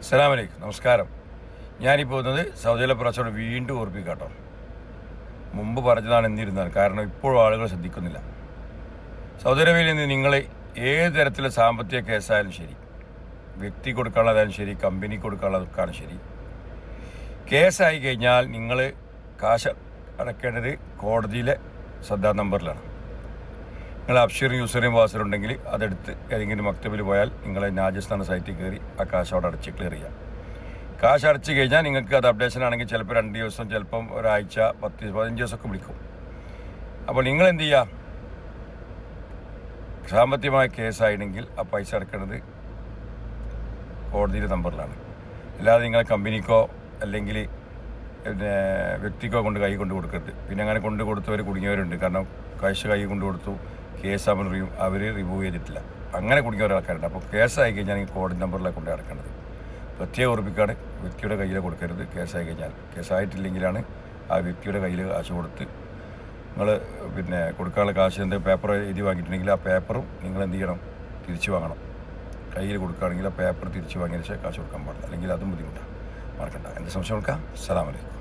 അസ്സലാമലൈക്കും, നമസ്കാരം. ഞാനിപ്പോൾ വന്നത് സൗദിയിലെ പ്രശ്നം വീണ്ടും ഓർപ്പിക്കാട്ടോ. മുമ്പ് പറഞ്ഞതാണ് എന്നിരുന്നാൽ, കാരണം ഇപ്പോഴും ആളുകൾ ശ്രദ്ധിക്കുന്നില്ല. സൗദി അറേബ്യയിൽ നിന്ന് നിങ്ങൾ ഏത് തരത്തിലുള്ള സാമ്പത്തിക കേസായാലും ശരി, വ്യക്തി കൊടുക്കാനുള്ളതായാലും ശരി, കമ്പനി കൊടുക്കാനുള്ളതൊക്കെയാണ് ശരി, കേസായി കഴിഞ്ഞാൽ നിങ്ങൾ കാശ് അടക്കേണ്ടത് കോടതിയിലെ ശ്രദ്ധാ നമ്പറിലാണ്. നിങ്ങൾ അബ്ഷീറും യൂസറും വാസറും ഉണ്ടെങ്കിൽ അതെടുത്ത് ഏതെങ്കിലും മക്തബിൽ പോയാൽ നിങ്ങളെ രാജസ്ഥാൻ സൈറ്റിൽ കയറി ആ കാശ് അവിടെ അടച്ച് ക്ലിയർ ചെയ്യാം. കാശ് അടച്ച് കഴിഞ്ഞാൽ നിങ്ങൾക്ക് അത് അപ്ഡേഷൻ ആണെങ്കിൽ ചിലപ്പോൾ 2 ദിവസം, ചിലപ്പം ഒരാഴ്ച, 10-15 ദിവസമൊക്കെ വിളിക്കും. അപ്പോൾ നിങ്ങൾ എന്ത് ചെയ്യുക? സാമ്പത്തികമായ കേസായിരുന്നെങ്കിൽ ആ പൈസ അടക്കേണ്ടത് കോടതിയുടെ നമ്പറിലാണ്. അല്ലാതെ നിങ്ങളെ കമ്പനിക്കോ അല്ലെങ്കിൽ പിന്നെ വ്യക്തിക്കോ കൈ കൊണ്ട് കൊടുക്കരുത്. പിന്നെ അങ്ങനെ കൊണ്ട് കൊടുത്തവർ കുടുങ്ങിയവരുണ്ട്. കാരണം കാശ് കൈ കൊണ്ട് കൊടുത്തു, കേസ് അവർ റിമൂവ് ചെയ്തിട്ടില്ല, അങ്ങനെ കുടുങ്ങിയ ഒരാൾക്കാരുണ്ട്. അപ്പോൾ കേസായി കഴിഞ്ഞാൽ നിങ്ങൾ കോടതി നമ്പറിലാണ് കൊണ്ട് അടക്കേണ്ടത്. പ്രത്യേക ഉറപ്പിക്കാണ് വ്യക്തിയുടെ കയ്യിൽ കൊടുക്കരുത്. കേസായി കഴിഞ്ഞാൽ, കേസായിട്ടില്ലെങ്കിലാണ് ആ വ്യക്തിയുടെ കയ്യിൽ കാശ് കൊടുത്ത് നിങ്ങൾ പിന്നെ കൊടുക്കാനുള്ള കാശ് എന്തെങ്കിലും പേപ്പർ എഴുതി വാങ്ങിയിട്ടുണ്ടെങ്കിൽ ആ പേപ്പറും നിങ്ങൾ എന്ത് ചെയ്യണം? തിരിച്ചു വാങ്ങണം. കയ്യിൽ കൊടുക്കുകയാണെങ്കിൽ ആ പേപ്പർ തിരിച്ചു വാങ്ങിയ ശേഷം കാശ് കൊടുക്കാൻ പാടില്ല, അല്ലെങ്കിൽ അതും ബുദ്ധിമുട്ടാണ്. മറക്കണ്ട. എൻ്റെ സംശയം കൊടുക്കാം. അസ്സലാമു അലൈക്കും.